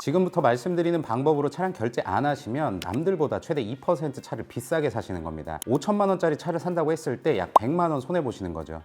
지금부터 말씀드리는 방법으로 차량 결제 안 하시면 남들보다 최대 2% 차를 비싸게 사시는 겁니다. 5천만 원짜리 차를 산다고 했을 때 약 100만 원 손해 보시는 거죠.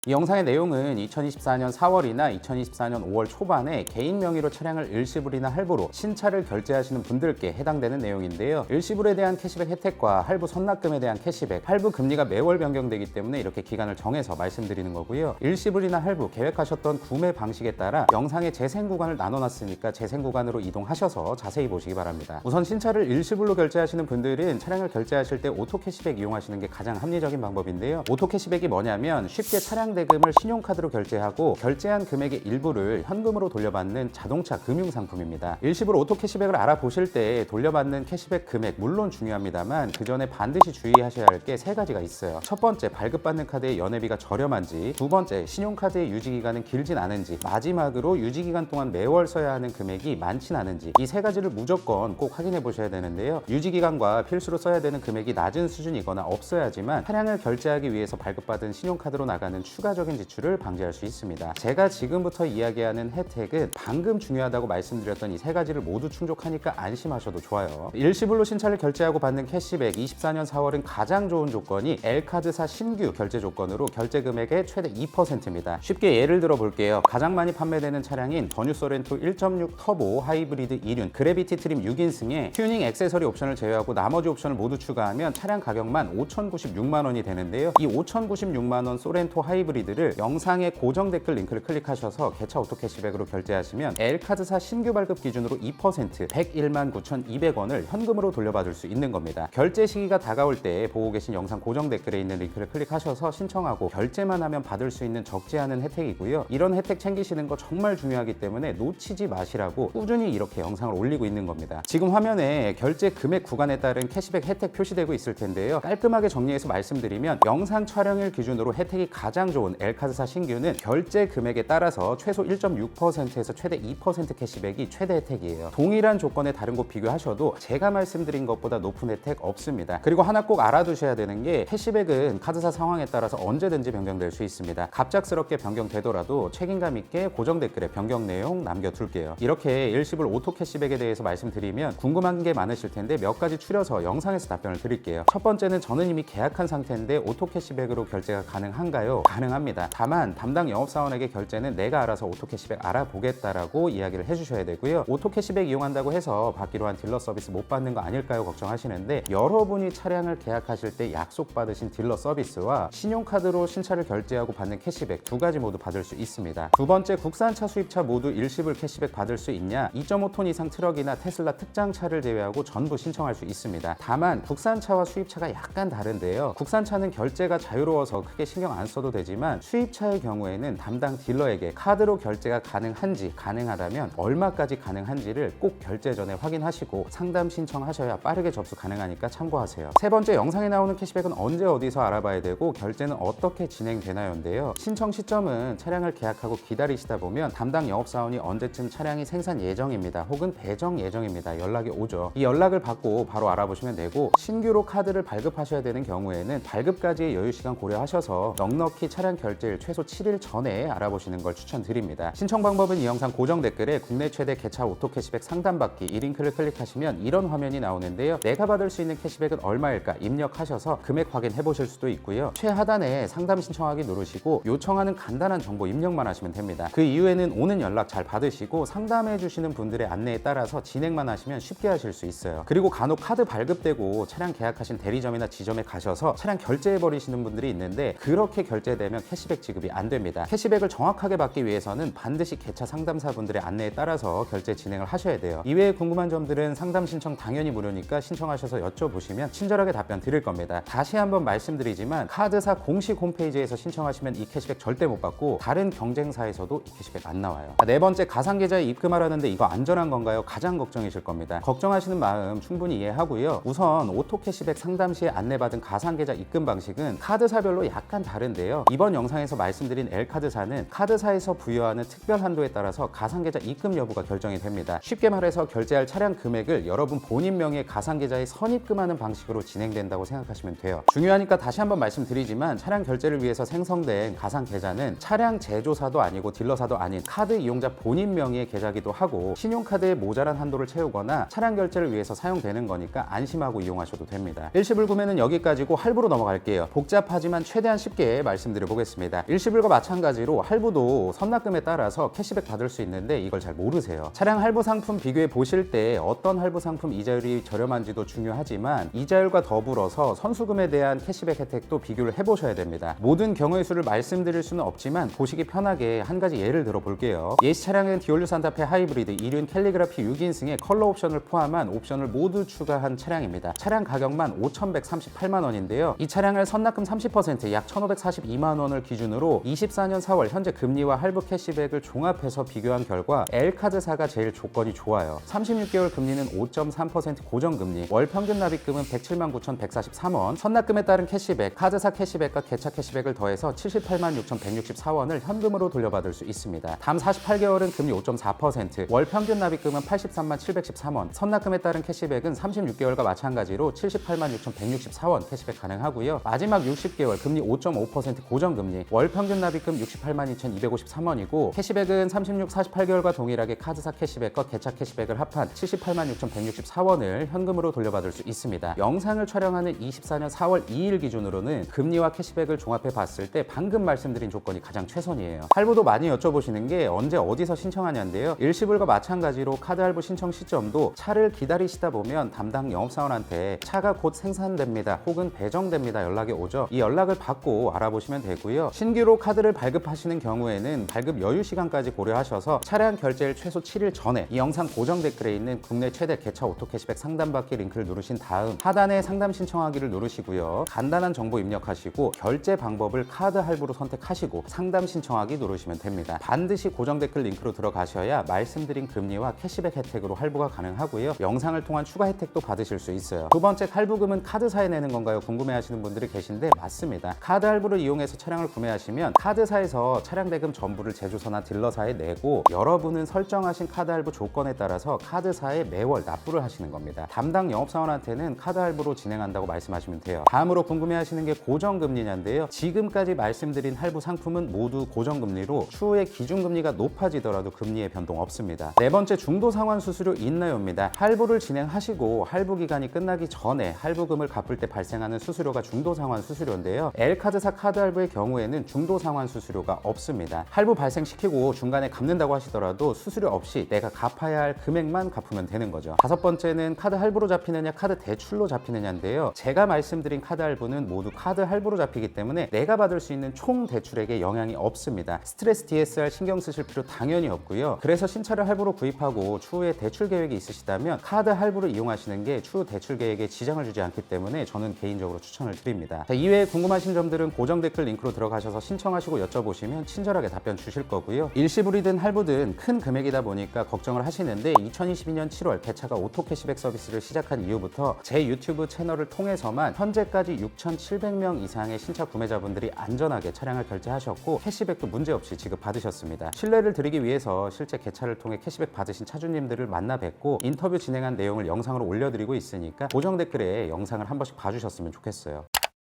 이 영상의 내용은 2024년 4월이나 2024년 5월 초반에 개인 명의로 차량을 일시불이나 할부로 신차를 결제하시는 분들께 해당되는 내용인데요. 일시불에 대한 캐시백 혜택과 할부 선납금에 대한 캐시백, 할부 금리가 매월 변경되기 때문에 이렇게 기간을 정해서 말씀드리는 거고요. 일시불이나 할부, 계획하셨던 구매 방식에 따라 영상의 재생 구간을 나눠놨으니까 재생 구간으로 이동하셔서 자세히 보시기 바랍니다. 우선 신차를 일시불로 결제하시는 분들은 차량을 결제하실 때 오토 캐시백 이용하시는 게 가장 합리적인 방법인데요. 오토 캐시백이 뭐냐면 쉽게 차량 대금을 신용카드로 결제하고 결제한 금액의 일부를 현금으로 돌려받는 자동차 금융상품입니다. 일시불 오토 캐시백을 알아보실 때 돌려받는 캐시백 금액 물론 중요합니다만 그 전에 반드시 주의하셔야 할 게 세 가지가 있어요. 첫 번째, 발급받는 카드의 연회비가 저렴한지, 두 번째, 신용카드의 유지기간은 길진 않은지, 마지막으로 유지기간 동안 매월 써야 하는 금액이 많진 않은지, 이 세 가지를 무조건 꼭 확인해 보셔야 되는데요. 유지기간과 필수로 써야 되는 금액이 낮은 수준이거나 없어야지만 차량을 결제하기 위해서 발급받은 신용카드로 나가는 추가적인 지출을 방지할 수 있습니다. 제가 지금부터 이야기하는 혜택은 방금 중요하다고 말씀드렸던 이 세 가지를 모두 충족하니까 안심하셔도 좋아요. 일시불로 신차를 결제하고 받는 캐시백, 24년 4월은 가장 좋은 조건이 L카드사 신규 결제 조건으로 결제 금액의 최대 2%입니다. 쉽게 예를 들어 볼게요. 가장 많이 판매되는 차량인 더뉴 소렌토 1.6 터보 하이브리드 2륜 그래비티 트림 6인승에 튜닝 액세서리 옵션을 제외하고 나머지 옵션을 모두 추가하면 차량 가격만 5,096만 원이 되는데요. 이 5,096만 원 소렌토 하이브리드를 영상의 고정 댓글 링크를 클릭하셔서 개차 오토 캐시백으로 결제하시면 L카드사 신규 발급 기준으로 2% 101만 9,200원을 현금으로 돌려받을 수 있는 겁니다. 결제 시기가 다가올 때 보고 계신 영상 고정 댓글에 있는 링크를 클릭하셔서 신청하고 결제만 하면 받을 수 있는 적지 않은 혜택이고요. 이런 혜택 챙기시는 거 정말 중요하기 때문에 놓치지 마시라고 꾸준히 이렇게 영상을 올리고 있는 겁니다. 지금 화면에 결제 금액 구간에 따른 캐시백 혜택 표시되고 있을 텐데요. 깔끔하게 정리해서 말씀드리면 영상 촬영일 기준으로 혜택이 가장 좋은 L카드사 신규는 결제 금액에 따라서 최소 1.6%에서 최대 2% 캐시백이 최대 혜택이에요. 동일한 조건에 다른 곳 비교하셔도 제가 말씀드린 것보다 높은 혜택 없습니다. 그리고 하나 꼭 알아두셔야 되는 게 캐시백은 카드사 상황에 따라서 언제든지 변경될 수 있습니다. 갑작스럽게 변경되더라도 책임감 있게 고정 댓글에 변경 내용 남겨둘게요. 이렇게 일시불 오토 캐시백에 대해서 말씀드리면 궁금한 게 많으실 텐데 몇 가지 추려서 영상에서 답변을 드릴게요. 첫 번째는 저는 이미 계약한 상태인데 오토 캐시백으로 결제가 가능한가요? 가능합니다. 다만 담당 영업사원에게 결제는 내가 알아서 오토 캐시백 알아보겠다라고 이야기를 해주셔야 되고요. 오토 캐시백 이용한다고 해서 받기로 한 딜러 서비스 못 받는 거 아닐까요? 걱정하시는데 여러분이 차량을 계약하실 때 약속받으신 딜러 서비스와 신용카드로 신차를 결제하고 받는 캐시백 두 가지 모두 받을 수 있습니다. 두 번째, 국산차 수입차 모두 일시불 캐시백 받을 수 있냐? 2.5톤 이상 트럭이나 테슬라 특장차를 제외하고 전부 신청할 수 있습니다. 다만 국산차와 수입차가 약간 다른데요. 국산차는 결제가 자유로워서 크게 신경 안 써도 되지만 수입차의 경우에는 담당 딜러에게 카드로 결제가 가능한지, 가능하다면 얼마까지 가능한지를 꼭 결제 전에 확인하시고 상담 신청하셔야 빠르게 접수 가능하니까 참고하세요. 세 번째, 영상에 나오는 캐시백은 언제 어디서 알아봐야 되고 결제는 어떻게 진행되나요인데요. 신청 시점은 차량을 계약하고 기다리시다 보면 담당 영업사원이 언제쯤 차량이 생산 예정입니다. 혹은 배정 예정입니다. 연락이 오죠. 이 연락을 받고 바로 알아보시면 되고 신규로 카드를 발급하셔야 되는 경우에는 발급까지의 여유시간 고려하셔서 넉넉히 차량 결제일 최소 7일 전에 알아보시는 걸 추천드립니다. 신청 방법은 이 영상 고정 댓글에 국내 최대 개차 오토 캐시백 상담받기 이 링크를 클릭하시면 이런 화면이 나오는데요. 내가 받을 수 있는 캐시백은 얼마일까 입력하셔서 금액 확인해 보실 수도 있고요. 최하단에 상담 신청하기 누르시고 요청하는 간단한 정보 입력만 하시면 됩니다. 그 이후에는 오는 연락 잘 받으시고 상담해 주시는 분들의 안내에 따라서 진행만 하시면 쉽게 하실 수 있어요. 그리고 간혹 카드 발급되고 차량 계약하신 대리점이나 지점에 가셔서 차량 결제해 버리시는 분들이 있는데 그렇게 결제되면 캐시백 지급이 안 됩니다. 캐시백을 정확하게 받기 위해서는 반드시 개차 상담사분들의 안내에 따라서 결제 진행을 하셔야 돼요. 이외에 궁금한 점들은 상담 신청 당연히 무료니까 신청하셔서 여쭤보시면 친절하게 답변 드릴 겁니다. 다시 한번 말씀드리지만 카드사 공식 홈페이지에서 신청하시면 이 캐시백 절대 못 받고 다른 경쟁사에서도 이 캐시백 안 나와요. 네 번째, 가상계좌에 입금하라는데 이거 안전한 건가요? 가장 걱정이실 겁니다. 걱정하시는 마음 충분히 이해하고요. 우선 오토 캐시백 상담 시에 안내받은 가상계좌 입금 방식은 카드사별로 약간 다른데요. 이 이번 영상에서 말씀드린 L카드사는 카드사에서 부여하는 특별 한도에 따라서 가상계좌 입금 여부가 결정이 됩니다. 쉽게 말해서 결제할 차량 금액을 여러분 본인 명의의 가상계좌에 선입금하는 방식으로 진행된다고 생각하시면 돼요. 중요하니까 다시 한번 말씀드리지만 차량 결제를 위해서 생성된 가상계좌는 차량 제조사도 아니고 딜러사도 아닌 카드 이용자 본인 명의의 계좌기도 하고 신용카드의 모자란 한도를 채우거나 차량 결제를 위해서 사용되는 거니까 안심하고 이용하셔도 됩니다. 일시불 구매는 여기까지고 할부로 넘어갈게요. 복잡하지만 최대한 쉽게 말씀드려 보겠습니다. 일시불과 마찬가지로 할부도 선납금에 따라서 캐시백 받을 수 있는데 이걸 잘 모르세요. 차량 할부 상품 비교해 보실 때 어떤 할부 상품 이자율이 저렴한지도 중요하지만 이자율과 더불어서 선수금에 대한 캐시백 혜택도 비교를 해보셔야 됩니다. 모든 경우의 수를 말씀드릴 수는 없지만 보시기 편하게 한 가지 예를 들어 볼게요. 예시 차량은 디올류 산타페 하이브리드 1륜 캘리그라피 6인승에 컬러 옵션을 포함한 옵션을 모두 추가한 차량입니다. 차량 가격만 5,138만 원인데요. 이 차량을 선납금 30% 약 1,542만 원을 기준으로 24년 4월 현재 금리와 할부 캐시백을 종합해서 비교한 결과 L카드사가 제일 조건이 좋아요. 36개월 금리는 5.3% 고정금리, 월 평균 납입금은 107만 9,143원, 선납금에 따른 캐시백, 카드사 캐시백과 개차 캐시백을 더해서 78만 6,164원을 현금으로 돌려받을 수 있습니다. 다음 48개월은 금리 5.4%, 월 평균 납입금은 83만 713원, 선납금에 따른 캐시백은 36개월과 마찬가지로 78만 6,164원 캐시백 가능하고요. 마지막 60개월 금리 5.5% 고정금리, 월 평균 납입금 68만 2,253원이고 캐시백은 36, 48개월과 동일하게 카드사 캐시백과 개차 캐시백을 합한 78만 6,164원을 현금으로 돌려받을 수 있습니다. 영상을 촬영하는 24년 4월 2일 기준으로는 금리와 캐시백을 종합해 봤을 때 방금 말씀드린 조건이 가장 최선이에요. 할부도 많이 여쭤보시는 게 언제 어디서 신청하냐인데요. 일시불과 마찬가지로 카드 할부 신청 시점도 차를 기다리시다 보면 담당 영업사원한테 차가 곧 생산됩니다 혹은 배정됩니다 연락이 오죠. 이 연락을 받고 알아보시면 되고요. 신규로 카드를 발급하시는 경우에는 발급 여유 시간까지 고려하셔서 차량 결제일 최소 7일 전에 이 영상 고정 댓글에 있는 국내 최대 개차 오토 캐시백 상담받기 링크를 누르신 다음 하단에 상담 신청하기를 누르시고요. 간단한 정보 입력하시고 결제 방법을 카드 할부로 선택하시고 상담 신청하기 누르시면 됩니다. 반드시 고정 댓글 링크로 들어가셔야 말씀드린 금리와 캐시백 혜택으로 할부가 가능하고요. 영상을 통한 추가 혜택도 받으실 수 있어요. 두 번째, 할부금은 카드사에 내는 건가요? 궁금해하시는 분들이 계신데 맞습니다. 카드 할부를 이용해서 차량을 구매하시면 카드사에서 차량 대금 전부를 제조사나 딜러사에 내고 여러분은 설정하신 카드 할부 조건에 따라서 카드사에 매월 납부를 하시는 겁니다. 담당 영업사원한테는 카드 할부로 진행한다고 말씀하시면 돼요. 다음으로 궁금해하시는 게 고정금리냐인데요. 지금까지 말씀드린 할부 상품은 모두 고정금리로 추후에 기준금리가 높아지더라도 금리에 변동 없습니다. 네 번째, 중도상환 수수료 인하요입니다. 할부를 진행하시고 할부 기간이 끝나기 전에 할부금을 갚을 때 발생하는 수수료가 중도상환 수수료인데요. L카드사 카드 할부의 경우에는 중도상환 수수료가 없습니다. 할부 발생시키고 중간에 갚는다고 하시더라도 수수료 없이 내가 갚아야 할 금액만 갚으면 되는 거죠. 다섯 번째는 카드 할부로 잡히느냐 카드 대출로 잡히느냐인데요. 제가 말씀드린 카드 할부는 모두 카드 할부로 잡히기 때문에 내가 받을 수 있는 총 대출액에 영향이 없습니다. 스트레스 DSR 신경 쓰실 필요 당연히 없고요. 그래서 신차를 할부로 구입하고 추후에 대출 계획이 있으시다면 카드 할부를 이용하시는 게 추후 대출 계획에 지장을 주지 않기 때문에 저는 개인적으로 추천을 드립니다. 자, 이외에 궁금하신 점들은 고정 댓글 링크로 들어가셔서 신청하시고 여쭤보시면 친절하게 답변 주실 거고요. 일시불이든 할부든 큰 금액이다 보니까 걱정을 하시는데 2022년 7월 개차가 오토 캐시백 서비스를 시작한 이후부터 제 유튜브 채널을 통해서만 현재까지 6,700명 이상의 신차 구매자분들이 안전하게 차량을 결제하셨고 캐시백도 문제없이 지급받으셨습니다. 신뢰를 드리기 위해서 실제 개차를 통해 캐시백 받으신 차주님들을 만나 뵙고 인터뷰 진행한 내용을 영상으로 올려드리고 있으니까 고정 댓글에 영상을 한 번씩 봐주셨으면 좋겠어요.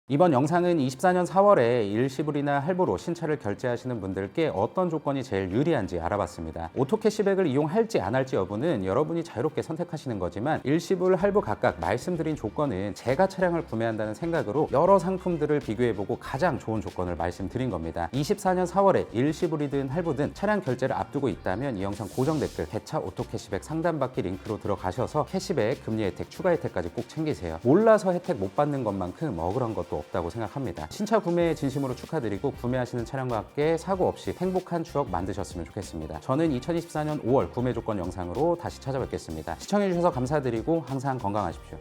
이번 영상은 24년 4월에 일시불이나 할부로 신차를 결제하시는 분들께 어떤 조건이 제일 유리한지 알아봤습니다. 오토 캐시백을 이용할지 안 할지 여부는 여러분이 자유롭게 선택하시는 거지만 일시불, 할부 각각 말씀드린 조건은 제가 차량을 구매한다는 생각으로 여러 상품들을 비교해보고 가장 좋은 조건을 말씀드린 겁니다. 24년 4월에 일시불이든 할부든 차량 결제를 앞두고 있다면 이 영상 고정 댓글 개차 오토 캐시백 상담받기 링크로 들어가셔서 캐시백, 금리 혜택, 추가 혜택까지 꼭 챙기세요. 몰라서 혜택 못 받는 것만큼 억울한 것도 없다고 생각합니다. 신차 구매에 진심으로 축하드리고 구매하시는 차량과 함께 사고 없이 행복한 추억 만드셨으면 좋겠습니다. 저는 2024년 5월 구매 조건 영상으로 다시 찾아뵙겠습니다. 시청해주셔서 감사드리고 항상 건강하십시오.